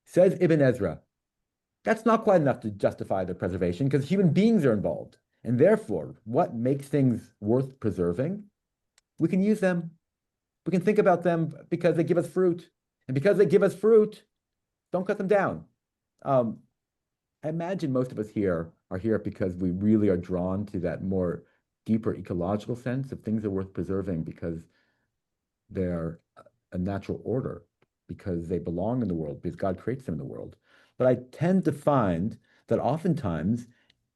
Speaker 4: Says Ibn Ezra, that's not quite enough to justify their preservation because human beings are involved. And therefore, what makes things worth preserving? We can use them. We can think about them because they give us fruit. And because they give us fruit, don't cut them down. I imagine most of us here are here because we really are drawn to that more deeper ecological sense of things are worth preserving because they're a natural order, because they belong in the world, because God creates them in the world. But I tend to find that oftentimes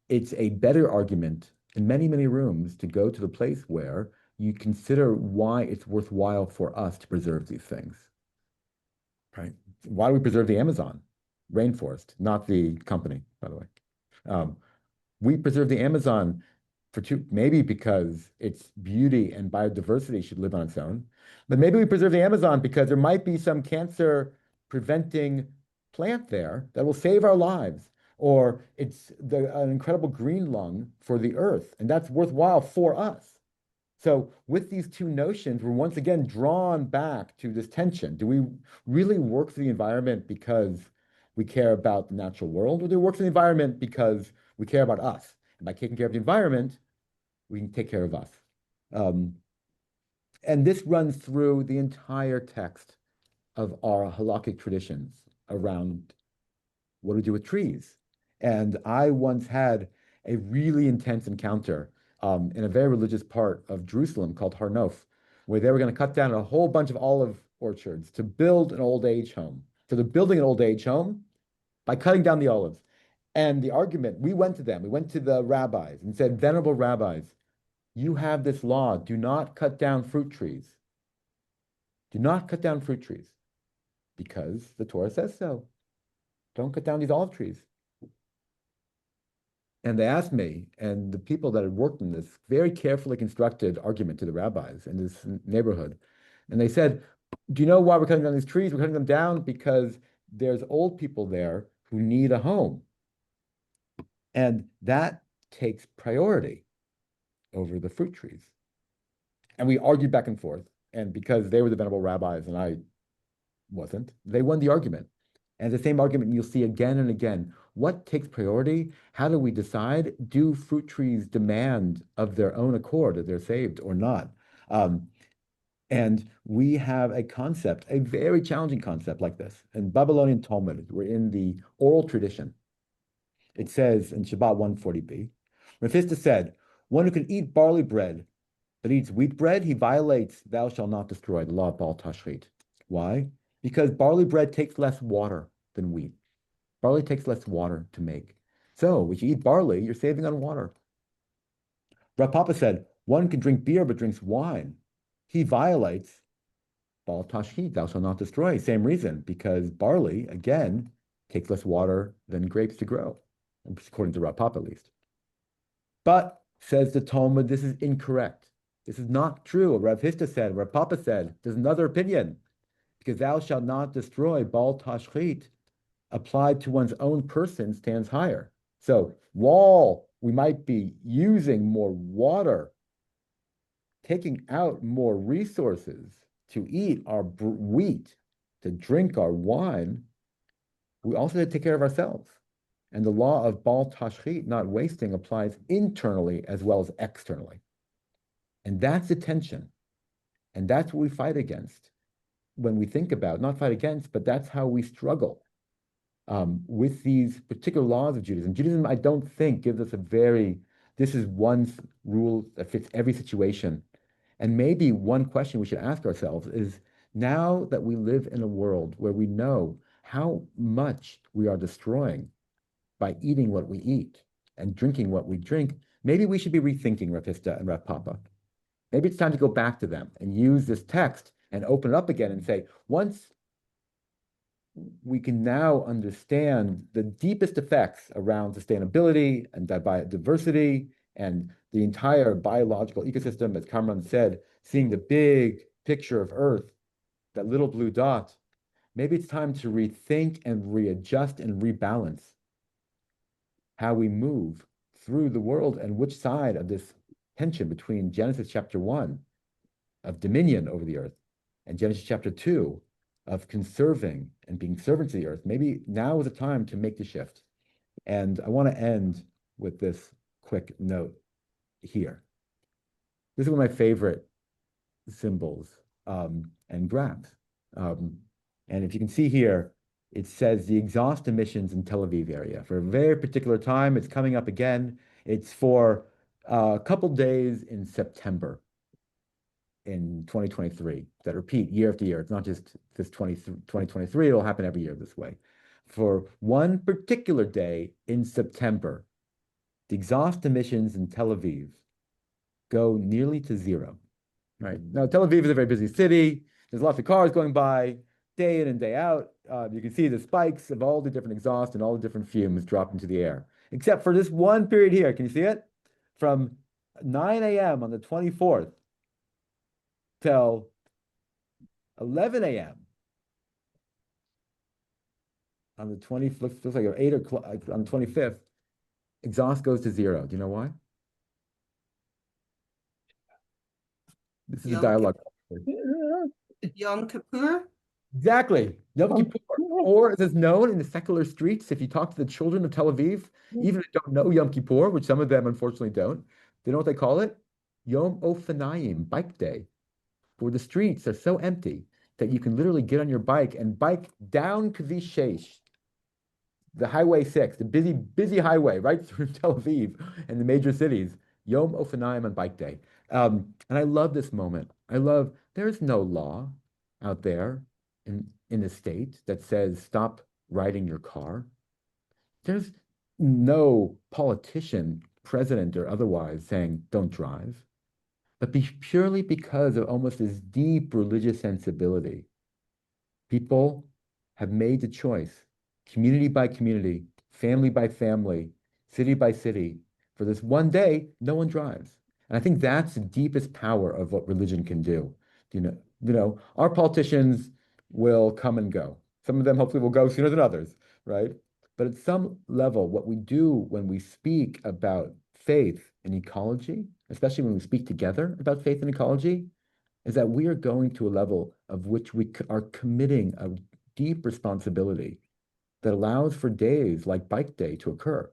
Speaker 4: it's a better argument in many, many rooms to go to the place where you consider why it's worthwhile for us to preserve these things, right? Why do we preserve the Amazon rainforest, not the company, by the way? We preserve the Amazon maybe because its beauty and biodiversity should live on its own, but maybe we preserve the Amazon because there might be some cancer-preventing plant there that will save our lives, or it's an incredible green lung for the earth, and that's worthwhile for us. So with these two notions, we're once again drawn back to this tension. Do we really work for the environment because we care about the natural world, or do we work for the environment because we care about us? And by taking care of the environment, we can take care of us. And this runs through the entire text of our halakhic traditions around what do we do with trees. And I once had a really intense encounter in a very religious part of Jerusalem called Har Nof, where they were going to cut down a whole bunch of olive orchards to build an old age home. So they're building an old age home by cutting down the olives. And the argument, we went to the rabbis and said, venerable rabbis, you have this law, do not cut down fruit trees. Do not cut down fruit trees because the Torah says so. Don't cut down these olive trees. And they asked me, and the people that had worked in this very carefully constructed argument to the rabbis in this neighborhood, and they said, do you know why we're cutting down these trees? We're cutting them down because there's old people there who need a home. And that takes priority over the fruit trees. And we argued back and forth. And because they were the venerable rabbis and I wasn't, they won the argument. And the same argument you'll see again and again. What takes priority? How do we decide? Do fruit trees demand of their own accord that they're saved or not? And we have a concept, a very challenging concept like this. In Babylonian Talmud, we're in the oral tradition. It says in Shabbat 140b, Mephisto said, one who can eat barley bread but eats wheat bread, he violates thou shalt not destroy, the law of Baal Tashchit. Why? Because barley bread takes less water than wheat. Barley takes less water to make. So if you eat barley, you're saving on water. Rav Papa said, one can drink beer but drinks wine. He violates Baal Tashchit, thou shalt not destroy. Same reason, because barley, again, takes less water than grapes to grow, according to Rav Papa at least. But, says the Talmud, this is incorrect. This is not true. What Rav Hista said, Rav Papa said, there's another opinion. Because thou shalt not destroy, Baal Tashchit, applied to one's own person stands higher. So while we might be using more water, taking out more resources to eat our wheat, to drink our wine, we also have to take care of ourselves. And the law of Baal Tashchit, not wasting, applies internally as well as externally. And that's the tension. And that's what we fight against when we think about, not fight against, but that's how we struggle with these particular laws of Judaism. Judaism, I don't think, gives us this is one rule that fits every situation. And maybe one question we should ask ourselves is, now that we live in a world where we know how much we are destroying by eating what we eat and drinking what we drink, maybe we should be rethinking Rav Hista and Rav Papa. Maybe it's time to go back to them and use this text and open it up again and say, once we can now understand the deepest effects around sustainability and diversity and the entire biological ecosystem, as Kamran said, seeing the big picture of Earth, that little blue dot, maybe it's time to rethink and readjust and rebalance how we move through the world and which side of this tension between Genesis chapter 1 of dominion over the earth and Genesis chapter 2 of conserving and being servants of the earth. Maybe now is the time to make the shift. And I want to end with this quick note here. This is one of my favorite symbols and graphs. And if you can see here, it says the exhaust emissions in Tel Aviv area for a very particular time. It's coming up again. It's for a couple days in September in 2023 that repeat year after year. It's not just this 2023, it'll happen every year this way. For one particular day in September, the exhaust emissions in Tel Aviv go nearly to zero, right? Now, Tel Aviv is a very busy city. There's lots of cars going by day in and day out. You can see the spikes of all the different exhaust and all the different fumes drop into the air, except for this one period here. Can you see it? From 9 a.m. on the 24th till 11 a.m. on the 20th, looks like 8 o'clock on the 25th, exhaust goes to zero. Do you know why? This is a dialogue.
Speaker 5: Yom Kippur?
Speaker 4: Exactly. Yom Kippur, or as is known in the secular streets, if you talk to the children of Tel Aviv, even if they don't know Yom Kippur, which some of them unfortunately don't, they know what they call it? Yom Ofanayim, bike day, where the streets are so empty that you can literally get on your bike and bike down Kvish 6, the Highway 6, the busy highway right through Tel Aviv and the major cities. Yom Ofanayim on bike day. And I love this moment. There's no law out there in the state that says stop riding your car. There's no politician, president or otherwise, saying don't drive. But purely because of almost this deep religious sensibility, people have made the choice, community by community, family by family, city by city, for this one day, no one drives. And I think that's the deepest power of what religion can do. You know, our politicians will come and go. Some of them hopefully will go sooner than others, right? But at some level, what we do when we speak about faith and ecology, especially when we speak together about faith and ecology, is that we are going to a level of which we are committing a deep responsibility that allows for days like Bike Day to occur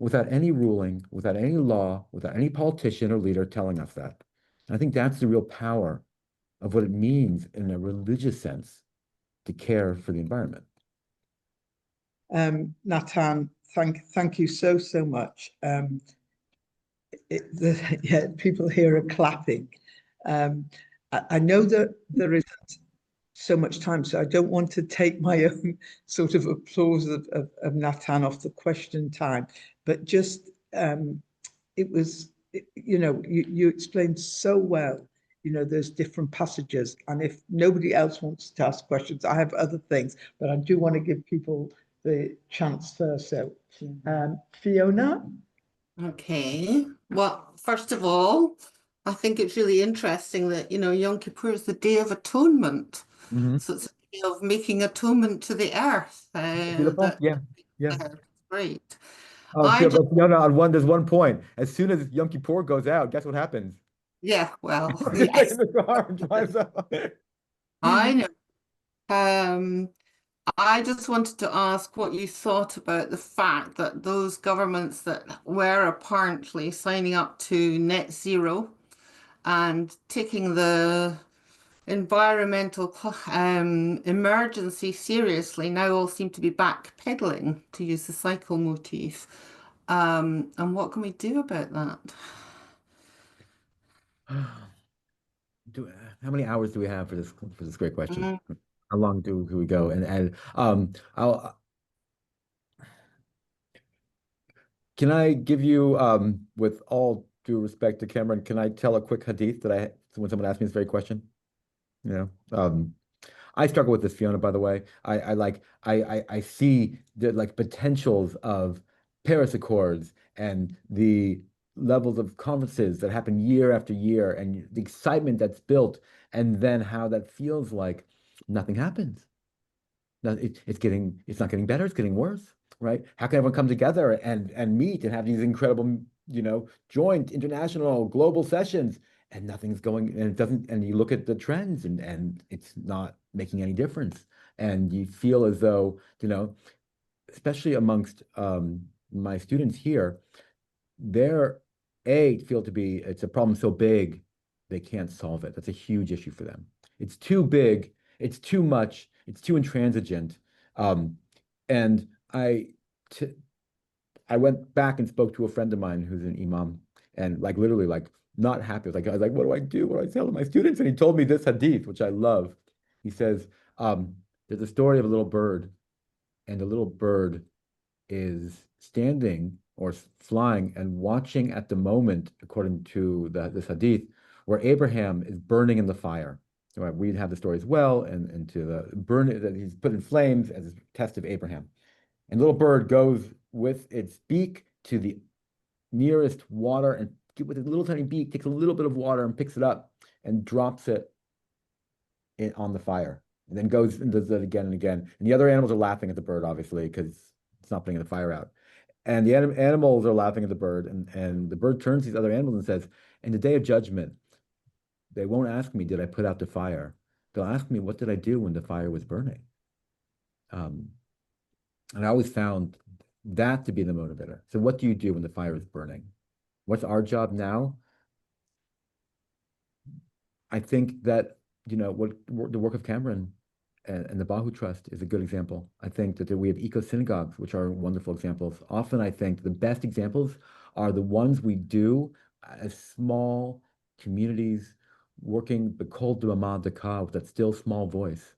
Speaker 4: without any ruling, without any law, without any politician or leader telling us that. And I think that's the real power of what it means in a religious sense to care for the environment.
Speaker 1: Natan, thank you so much. People here are clapping. I know that there isn't so much time, so I don't want to take my own sort of applause of Natan off the question time, but just you explained so well. There's different passages, and if nobody else wants to ask questions, I have other things, but I do want to give people the chance first. So, Fiona?
Speaker 5: Okay. Well, first of all, I think it's really interesting that, Yom Kippur is the Day of Atonement.
Speaker 4: Mm-hmm.
Speaker 5: So it's a day of making atonement to the earth.
Speaker 4: Beautiful. Yeah.
Speaker 5: Great.
Speaker 4: There's one point. As soon as Yom Kippur goes out, guess what happens?
Speaker 5: Yeah, well,
Speaker 4: Yes. In the car and drives up.
Speaker 5: I know. I just wanted to ask what you thought about the fact that those governments that were apparently signing up to net zero and taking the environmental emergency seriously now all seem to be backpedaling, to use the cycle motif. And what can we do about that?
Speaker 4: How many hours do we have for this great question? How long do we go? And Can I give you, with all due respect to Cameron, can I tell a quick hadith that when someone asked me this very question? You know, I struggle with this, Fiona, by the way. I see the like potentials of Paris Accords and the levels of conferences that happen year after year and the excitement that's built, and then how that feels like nothing happens. It's not getting better, it's getting worse, right? How can everyone come together and meet and have these incredible, joint international global sessions, and nothing's going, and it doesn't, and you look at the trends and it's not making any difference. And you feel as though, especially amongst my students here, it's a problem so big they can't solve it. That's a huge issue for them. It's too big, it's too much, it's too intransigent. And I went back and spoke to a friend of mine who's an imam, and like literally like not happy. I was like, what do I do? What do I tell my students? And he told me this hadith, which I love. He says, there's a story of a little bird, and the little bird is standing or flying and watching at the moment, according to this hadith, where Abraham is burning in the fire. We'd have the story as well, and to the burn that he's put in flames as a test of Abraham. And the little bird goes with its beak to the nearest water, and with its little tiny beak takes a little bit of water and picks it up and drops it on the fire, and then goes and does that again and again. And the other animals are laughing at the bird, obviously, because it's not putting the fire out. And the animals are laughing at the bird, and the bird turns to these other animals and says, in the day of judgment, they won't ask me, did I put out the fire? They'll ask me, what did I do when the fire was burning? And I always found that to be the motivator. So what do you do when the fire is burning? What's our job now? I think that, what the work of Kamran and the Bahu Trust is a good example. I think that we have eco-synagogues, which are wonderful examples. Often I think the best examples are the ones we do as small communities working b'kol d'mama d'ka, with that still small voice,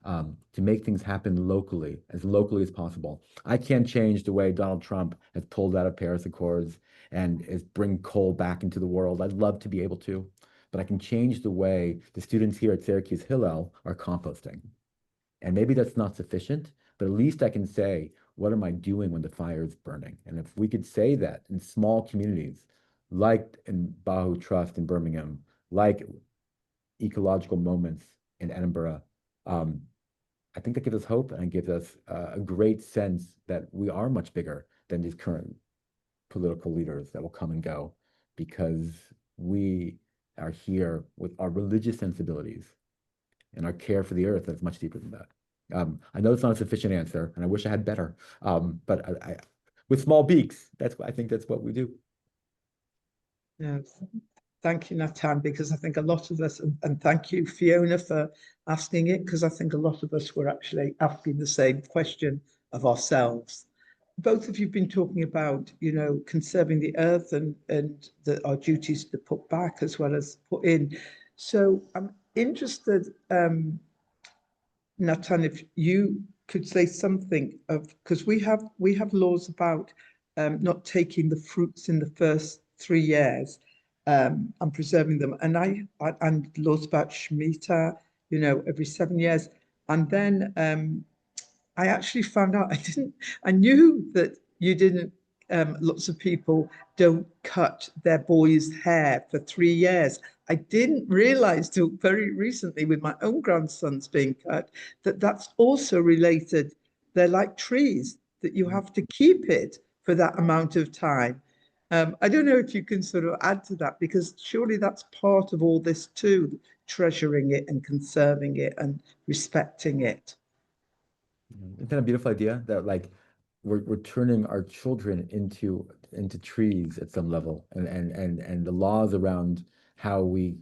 Speaker 4: to make things happen locally as possible. I can't change the way Donald Trump has pulled out of Paris Accords and is bring coal back into the world. I'd love to be able to, but I can change the way the students here at Syracuse Hillel are composting. And maybe that's not sufficient, but at least I can say, what am I doing when the fire is burning? And if we could say that in small communities, like in Bahu Trust in Birmingham, like Ecological Moments in Edinburgh, I think that gives us hope and gives us a great sense that we are much bigger than these current political leaders that will come and go, because we are here with our religious sensibilities and our care for the earth that's much deeper than that. I know it's not a sufficient answer, and I wish I had better, but I with small beaks, I think that's what we do.
Speaker 1: Yes. Thank you, Natan, because I think a lot of us, and thank you, Fiona, for asking it, because I think a lot of us were actually asking the same question of ourselves. Both of you have been talking about, conserving the earth and our duties to put back as well as put in. So I'm interested, Natan, if you could say something of, because we have laws about not taking the fruits in the first 3 years. And preserving them, and laws about Shemitah, every 7 years. And then I actually found out I knew that you didn't. Lots of people don't cut their boys' hair for 3 years. I didn't realize till very recently, with my own grandsons being cut, that that's also related. They're like trees, that you have to keep it for that amount of time. I don't know if you can sort of add to that, because surely that's part of all this too, treasuring it and conserving it and respecting it.
Speaker 4: Isn't that a beautiful idea that like we're turning our children into trees at some level, and the laws around how we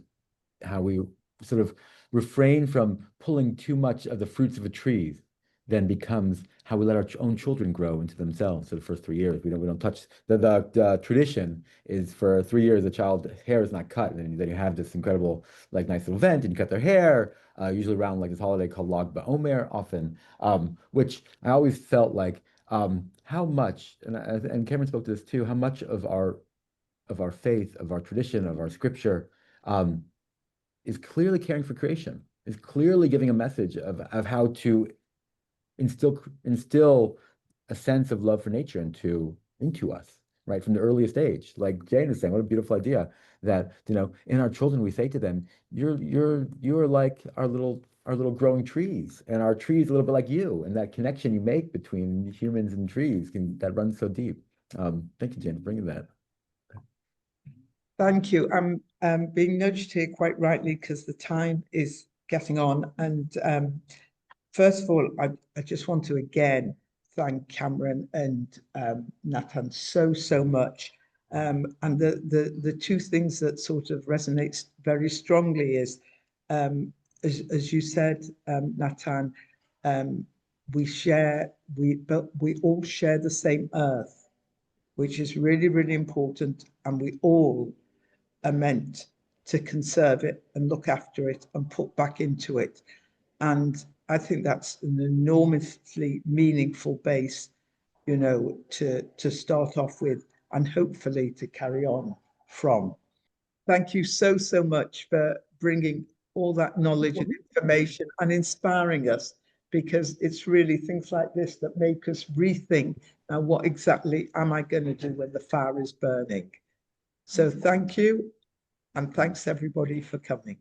Speaker 4: sort of refrain from pulling too much of the fruits of a tree then becomes how we let our own children grow into themselves for the first 3 years. We don't touch the tradition is for 3 years, the child's hair is not cut, and then you have this incredible, like, nice little event, and you cut their hair, usually around like this holiday called Lag BaOmer often, which I always felt like how much, and Cameron spoke to this too, how much of our faith, of our tradition, of our scripture, is clearly caring for creation, is clearly giving a message of how to instill a sense of love for nature into us, right, from the earliest age. Like Jane is saying, what a beautiful idea that, you know, in our children we say to them, you're like our little growing trees, and our trees a little bit like you, and that connection you make between humans and trees that runs so deep. Thank you, Jane, for bringing that.
Speaker 1: Thank you. I'm being nudged here quite rightly because the time is getting on. And first of all, I just want to again thank Kamran and Natan so much. And the two things that sort of resonates very strongly is, as you said, Natan, we all share the same earth, which is really, really important, and we all are meant to conserve it and look after it and put back into it. And I think that's an enormously meaningful base, you know, to start off with and hopefully to carry on from. Thank you so much for bringing all that knowledge and information and inspiring us, because it's really things like this that make us rethink, now what exactly am I going to do when the fire is burning? So thank you, and thanks everybody for coming.